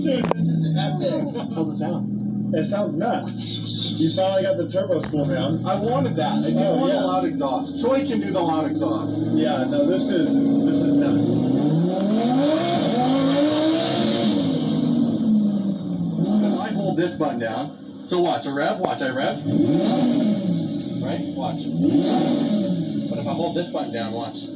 Dude, this is epic. How's it sound? It sounds nuts. You finally got the turbo spool down. I wanted that. I didn't want a loud exhaust. Troy can do the loud exhaust. Yeah, no, this is nuts. If I hold this button down, so watch, I rev. Right? Watch. But if I hold this button down, watch.